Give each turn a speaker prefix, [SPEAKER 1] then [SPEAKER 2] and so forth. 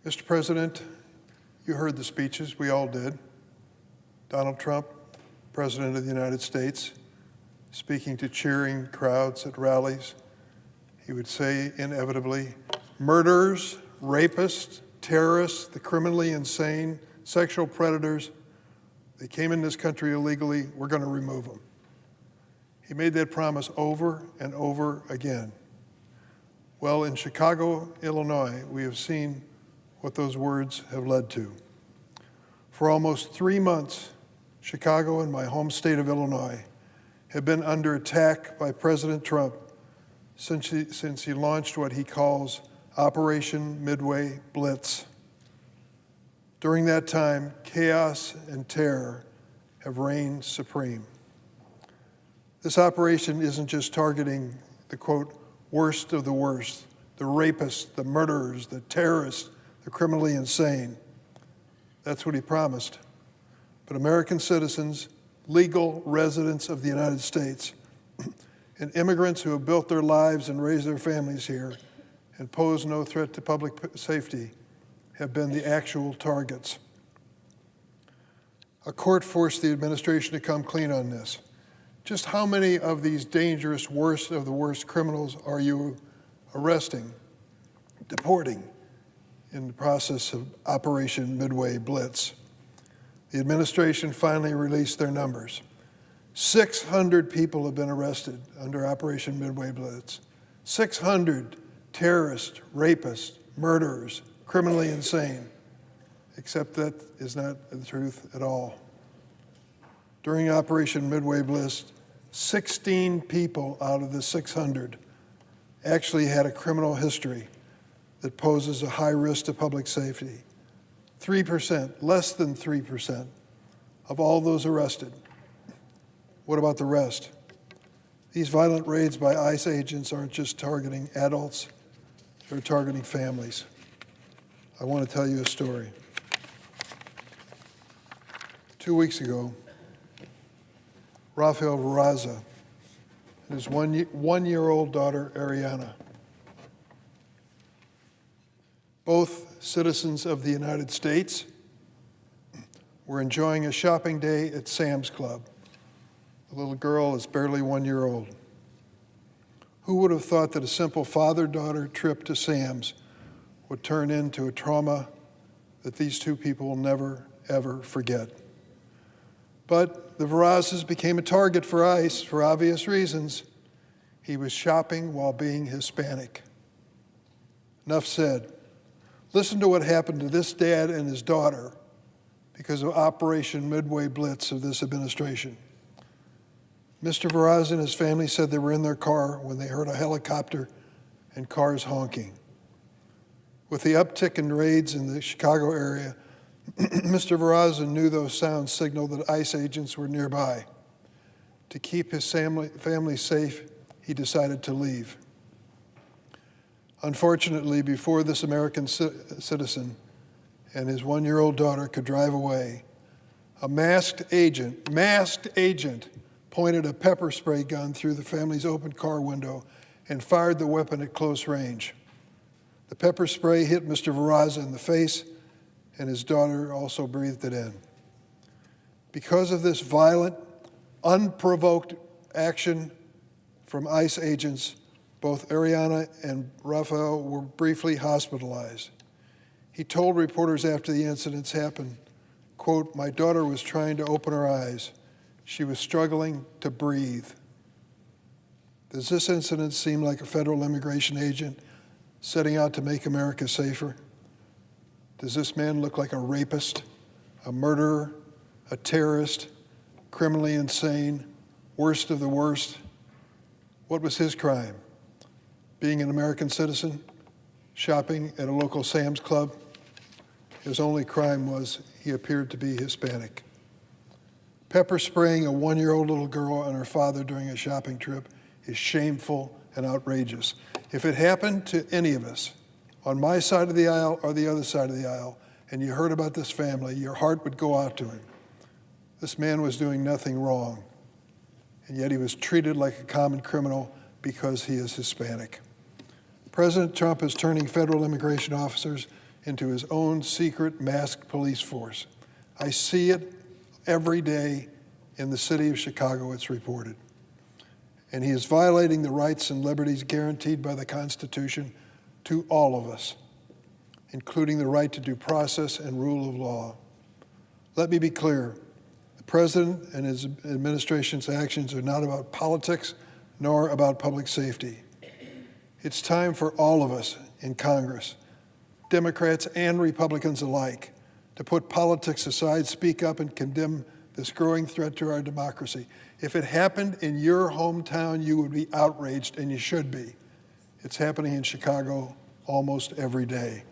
[SPEAKER 1] Mr. President, you heard the speeches, we all did. Donald Trump, President of the United States, speaking to cheering crowds at rallies, he would say inevitably, murderers, rapists, terrorists, the criminally insane, sexual predators, they came in this country illegally, we're going to remove them. He made that promise over and over again. Well, in Chicago, Illinois, we have seen what those words have led to. For almost 3 months, Chicago and my home state of Illinois have been under attack by President Trump since he launched what he calls Operation Midway Blitz. During that time, chaos and terror have reigned supreme. This operation isn't just targeting the, quote, worst of the worst, the rapists, the murderers, the terrorists, the criminally insane. That's what he promised. But American citizens, legal residents of the United States, and immigrants who have built their lives and raised their families here and pose no threat to public safety have been the actual targets. A court forced the administration to come clean on this. Just how many of these dangerous, worst of the worst criminals are you arresting, deporting in the process of Operation Midway Blitz? The administration finally released their numbers. 600 people have been arrested under Operation Midway Blitz. 600 terrorists, rapists, murderers, criminally insane, except that is not the truth at all. During Operation Midway Blitz, 16 people out of the 600 actually had a criminal history that poses a high risk to public safety. 3%, less than 3% of all those arrested. What about the rest? These violent raids by ICE agents aren't just targeting adults, they're targeting families. I want to tell you a story. 2 weeks ago, Rafael Veraza and his one-year-old daughter, Ariana, both citizens of the United States, were enjoying a shopping day at Sam's Club. The little girl is barely 1 year old. Who would have thought that a simple father-daughter trip to Sam's would turn into a trauma that these two people will never, ever forget? But the Verazas became a target for ICE for obvious reasons. He was shopping while being Hispanic. Enough said. Listen to what happened to this dad and his daughter because of Operation Midway Blitz of this administration. Mr. Veraza and his family said they were in their car when they heard a helicopter and cars honking. With the uptick in raids in the Chicago area, Mr. Veraza knew those sounds signaled that ICE agents were nearby. To keep his family safe, he decided to leave. Unfortunately, before this American citizen and his one-year-old daughter could drive away, a masked agent pointed a pepper spray gun through the family's open car window and fired the weapon at close range. The pepper spray hit Mr. Veraza in the face, and his daughter also breathed it in. Because of this violent, unprovoked action from ICE agents, both Ariana and Rafael were briefly hospitalized. He told reporters after the incidents happened, quote, "My daughter was trying to open her eyes. She was struggling to breathe." Does this incident seem like a federal immigration agent setting out to make America safer? Does this man look like a rapist, a murderer, a terrorist, criminally insane, worst of the worst? What was his crime? Being an American citizen, shopping at a local Sam's Club? His only crime was he appeared to be Hispanic. Pepper spraying a one-year-old little girl and her father during a shopping trip is shameful and outrageous. If it happened to any of us, on my side of the aisle or the other side of the aisle, and you heard about this family, your heart would go out to him. This man was doing nothing wrong, and yet he was treated like a common criminal because he is Hispanic. President Trump is turning federal immigration officers into his own secret masked police force. I see it every day in the city of Chicago, it's reported. And he is violating the rights and liberties guaranteed by the Constitution to all of us, including the right to due process and rule of law. Let me be clear. The President and his administration's actions are not about politics nor about public safety. It's time for all of us in Congress, Democrats and Republicans alike, to put politics aside, speak up, and condemn this growing threat to our democracy. If it happened in your hometown, you would be outraged, and you should be. It's happening in Chicago almost every day.